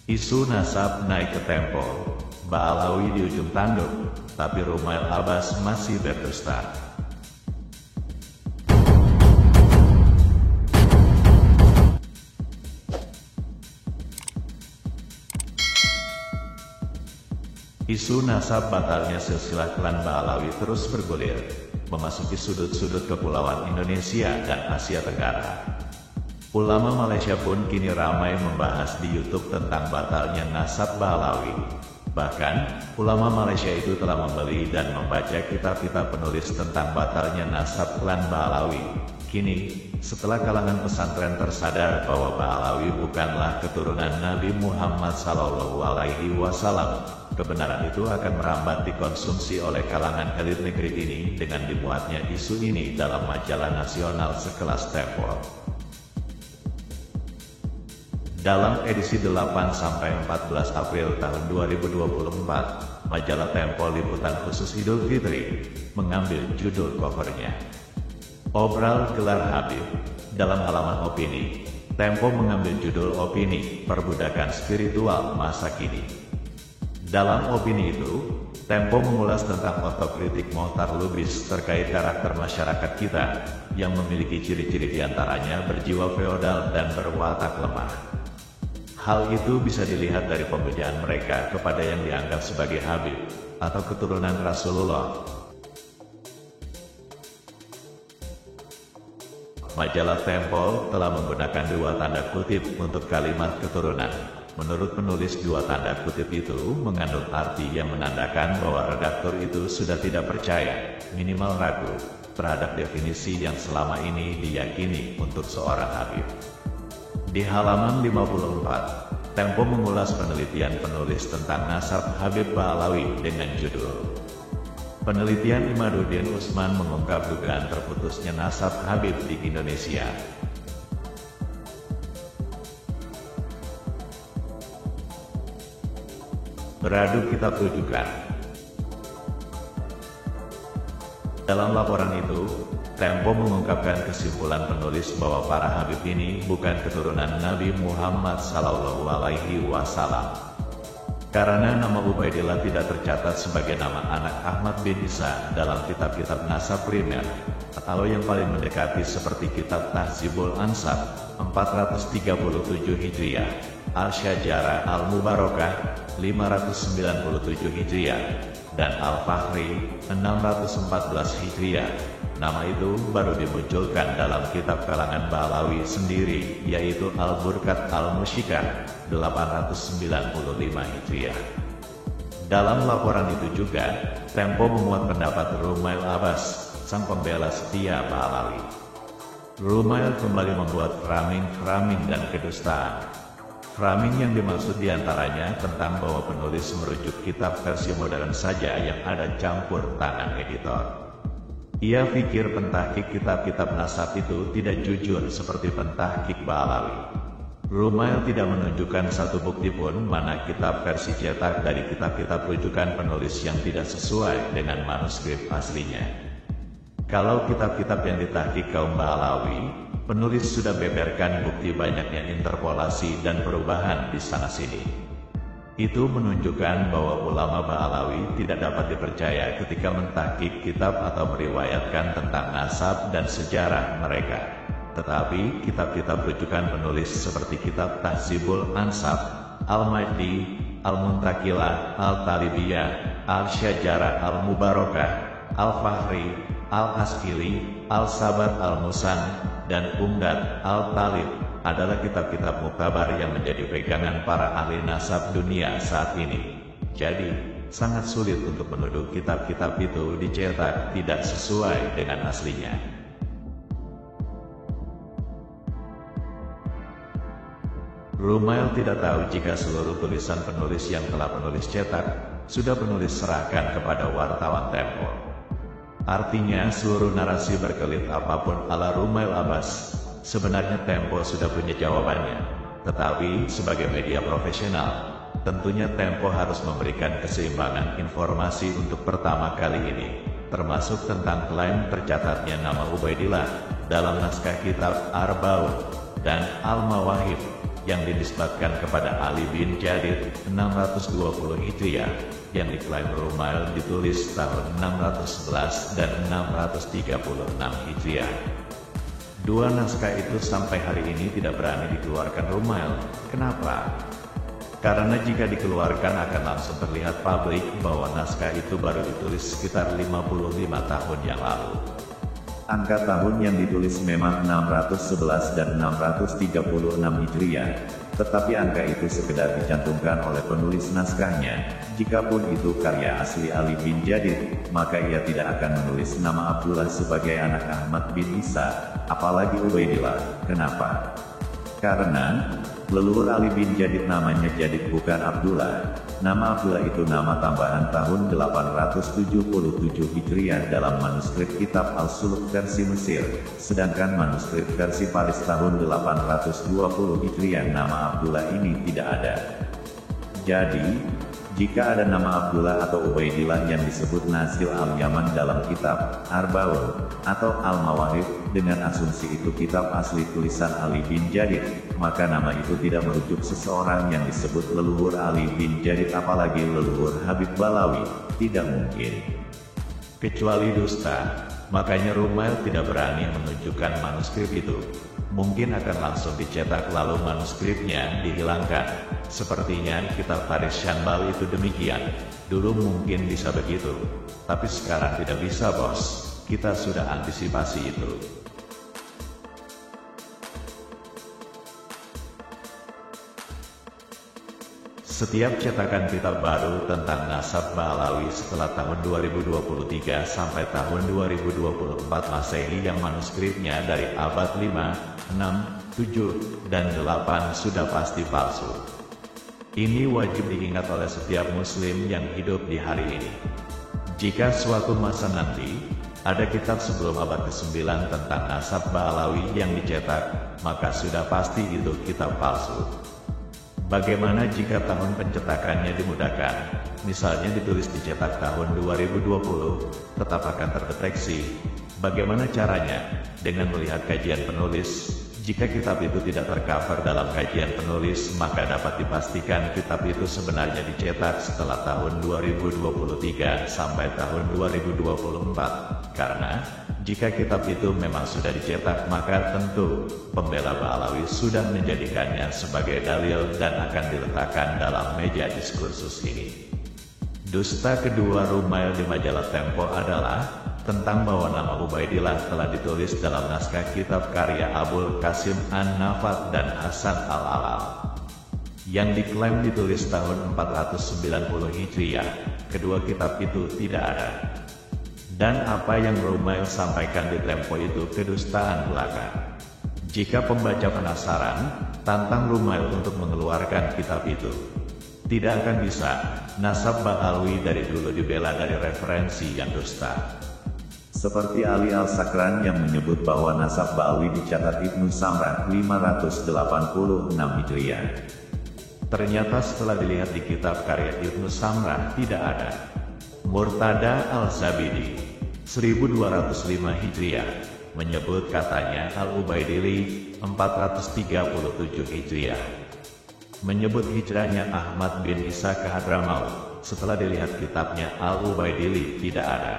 Isu nasab naik ke Tempo, Ba'alawi di ujung tanduk, tapi Rumail Abbas masih berdusta. Isu nasab batalnya silsilah klan Ba'alawi terus bergulir, memasuki sudut-sudut kepulauan Indonesia dan Asia Tenggara. Ulama Malaysia pun kini ramai membahas di YouTube tentang batalnya nasab Ba'alawi. Bahkan, ulama Malaysia itu telah membeli dan membaca kitab-kitab penulis tentang batalnya nasab klan Ba'alawi. Kini, setelah kalangan pesantren tersadar bahwa Ba'alawi bukanlah keturunan Nabi Muhammad SAW, kebenaran itu akan merambat dikonsumsi oleh kalangan elit negeri ini dengan dimuatnya isu ini dalam majalah nasional sekelas Tempo. Dalam edisi 8-14 April tahun 2024, majalah Tempo liputan khusus Idul Fitri mengambil judul covernya Obral Gelar Habib. Dalam halaman opini, Tempo mengambil judul opini Perbudakan Spiritual Masa Kini. Dalam opini itu, Tempo mengulas tentang otokritik Mohtar Lubis terkait karakter masyarakat kita yang memiliki ciri-ciri diantaranya berjiwa feodal dan berwatak lemah. Hal itu bisa dilihat dari pembejaan mereka kepada yang dianggap sebagai Habib atau keturunan Rasulullah. Majalah Tempo telah menggunakan dua tanda kutip untuk kalimat keturunan. Menurut penulis, dua tanda kutip itu mengandung arti yang menandakan bahwa redaktur itu sudah tidak percaya, minimal ragu, terhadap definisi yang selama ini diyakini untuk seorang Habib. Di halaman 54, Tempo mengulas penelitian penulis tentang nasab Habib Ba'alawi dengan judul Penelitian Imaduddin Usman mengungkap dugaan terputusnya nasab Habib di Indonesia. Beradu kitab rujukan. Dalam laporan itu, Tempo mengungkapkan kesimpulan penulis bahwa para Habib ini bukan keturunan Nabi Muhammad SAW. Karena nama Ubaidillah tidak tercatat sebagai nama anak Ahmad bin Isa dalam kitab-kitab nasab primer, atau yang paling mendekati seperti kitab Tahzibul Ansab 437 Hijriah, Al-Syajarah Al-Mubarakah 597 Hijriah, dan Al-Fahri 614 Hijriah. Nama itu baru dimunculkan dalam kitab kalangan Ba'alawi sendiri, yaitu Al-Burqat Al-Mushikah 895 Hijriah. Dalam laporan itu juga, Tempo memuat pendapat Rumail Abbas, sang pembela setia Ba'alawi. Rumail kembali membuat framing dan kedustaan. Framing yang dimaksud diantaranya tentang bahwa penulis merujuk kitab versi modern saja yang ada campur tangan editor. Ia pikir pentahkik kitab-kitab nasab itu tidak jujur seperti pentahkik Ba'alawi. Rumail tidak menunjukkan satu bukti pun mana kitab versi cetak dari kitab-kitab rujukan penulis yang tidak sesuai dengan manuskrip aslinya. Kalau kitab-kitab yang ditahkik kaum Ba'alawi, penulis sudah beberkan bukti banyaknya interpolasi dan perubahan di sana-sini. Itu menunjukkan bahwa ulama Ba'alawi tidak dapat dipercaya ketika mentahkik kitab atau meriwayatkan tentang nasab dan sejarah mereka. Tetapi kitab-kitab rujukan penulis seperti kitab Tahzibul Ansab, Al-Majdi, Al-Muntakilah, Al-Talibiyah, Al-Syajarah Al-Mubarakah, Al-Fahri, Al-Askili, Al-Sabat Al-Musan, dan Umdat Al-Talib adalah kitab-kitab muktabar yang menjadi pegangan para ahli nasab dunia saat ini. Jadi, sangat sulit untuk menuduh kitab-kitab itu dicetak tidak sesuai dengan aslinya. Rumail tidak tahu jika seluruh tulisan penulis yang telah penulis cetak, sudah penulis serahkan kepada wartawan Tempo. Artinya seluruh narasi berkelit apapun ala Rumail Abbas, sebenarnya Tempo sudah punya jawabannya. Tetapi sebagai media profesional, tentunya Tempo harus memberikan keseimbangan informasi untuk pertama kali ini, termasuk tentang klaim tercatatnya nama Ubaidillah dalam naskah kitab Arbaun dan Al-Mawahib. yang dinisbatkan kepada Ali bin Jadid 620 Hijriah, yang diklaim Rumail ditulis tahun 611 dan 636 Hijriah. Dua naskah itu sampai hari ini tidak berani dikeluarkan Rumail. Kenapa? Karena jika dikeluarkan akan langsung terlihat publik bahwa naskah itu baru ditulis sekitar 55 tahun yang lalu. Angka tahun yang ditulis memang 611 dan 636 Hijriah, tetapi angka itu sekedar dicantumkan oleh penulis naskahnya. Jikapun itu karya asli Ali bin Jadid, maka ia tidak akan menulis nama Abdullah sebagai anak Ahmad bin Isa, apalagi Ubaidillah. Kenapa? Karena leluhur Ali bin Jadid namanya Jadid bukan Abdullah. Nama Abdullah itu nama tambahan tahun 877 Hijriah dalam manuskrip kitab Al-Suluk versi Mesir, sedangkan manuskrip versi Paris tahun 820 Hijriah nama Abdullah ini tidak ada. Jadi, jika ada nama Abdullah atau Ubaidillah yang disebut Nazil al-Yaman dalam kitab Arba'un atau Al-Mawahib, dengan asumsi itu kitab asli tulisan Ali bin Jadid, maka nama itu tidak merujuk seseorang yang disebut leluhur Ali bin Jadid, apalagi leluhur Habib Balawi. Tidak mungkin. Kecuali dusta, makanya Rumail tidak berani menunjukkan manuskrip itu. Mungkin akan langsung dicetak lalu manuskripnya dihilangkan. Sepertinya kitab Faris Syanbal itu demikian. Dulu mungkin bisa begitu, tapi sekarang tidak bisa, bos. Kita sudah antisipasi itu. Setiap cetakan kitab baru tentang nasab Ba'alawi setelah tahun 2023 sampai tahun 2024 Masehi yang manuskripnya dari abad 5, 6, 7, dan 8 sudah pasti palsu. Ini wajib diingat oleh setiap muslim yang hidup di hari ini. Jika suatu masa nanti, ada kitab sebelum abad ke-9 tentang nasab Ba'alawi yang dicetak, maka sudah pasti itu kitab palsu. Bagaimana jika tahun pencetakannya dimudahkan? Misalnya ditulis dicetak tahun 2020, tetap akan terdeteksi. Bagaimana caranya? Dengan melihat kajian penulis. Jika kitab itu tidak tercover dalam kajian penulis, maka dapat dipastikan kitab itu sebenarnya dicetak setelah tahun 2023 sampai tahun 2024. Karena jika kitab itu memang sudah dicetak, maka tentu pembela Ba'alawi sudah menjadikannya sebagai dalil dan akan diletakkan dalam meja diskursus ini. Dusta kedua Rumail di majalah Tempo adalah tentang bahwa nama Ubaidillah telah ditulis dalam naskah kitab karya Abul Qasim An-Nafat dan Hasan Al-Alal, yang diklaim ditulis tahun 490 Hijriah. Kedua kitab itu tidak ada. Dan apa yang Rumail sampaikan di Tempo itu kedustaan belaka. Jika pembaca penasaran, tantang Rumail untuk mengeluarkan kitab itu. Tidak akan bisa. Nasab Ba'alawi dari dulu dibela dari referensi yang dusta. Seperti Ali Al-Sakran yang menyebut bahwa nasab Ba'alawi dicatat Ibnu Samrah 586 Hijriah. Ternyata setelah dilihat di kitab karya Ibnu Samrah tidak ada. Murtada Al-Zabidi 1205 Hijriah menyebut katanya Al-Ubaidili 437 Hijriah. Menyebut hijrahnya Ahmad bin Isa ke Hadramaut. Setelah dilihat kitabnya Al-Ubaidili tidak ada.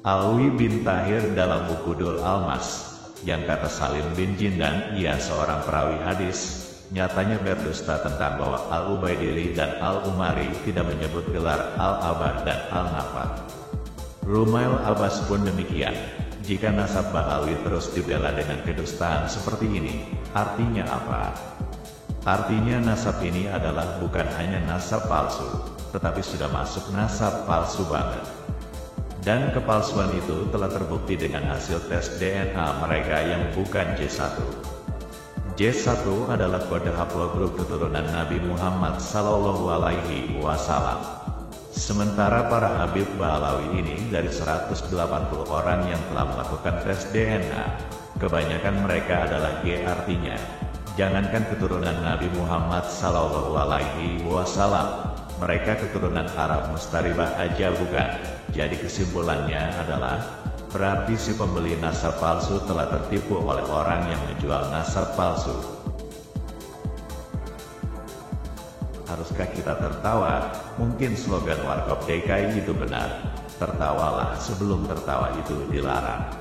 Alwi bin Tahir dalam Ukudul Almas, yang kata Salim bin Jindan ia seorang perawi hadis, nyatanya berdusta tentang bahwa Al-Ubaidili dan Al-Umari tidak menyebut gelar Al-Abar dan Al-Nafat. Rumail Abbas pun demikian. Jika nasab Ba'alawi terus dibela dengan kedustaan seperti ini, artinya apa? Artinya nasab ini adalah bukan hanya nasab palsu, tetapi sudah masuk nasab palsu banget. Dan kepalsuan itu telah terbukti dengan hasil tes DNA mereka yang bukan J1. J1 adalah kode haplogrup keturunan Nabi Muhammad SAW. Sementara para Habib Ba'alawi ini dari 180 orang yang telah melakukan tes DNA, kebanyakan mereka adalah G, artinya jangankan keturunan Nabi Muhammad SAW, mereka keturunan Arab Mustaribah aja bukan. Jadi kesimpulannya adalah, berarti si pembeli nasab palsu telah tertipu oleh orang yang menjual nasab palsu. Haruskah kita tertawa? Mungkin slogan Warkop DKI itu benar. Tertawalah sebelum tertawa itu dilarang.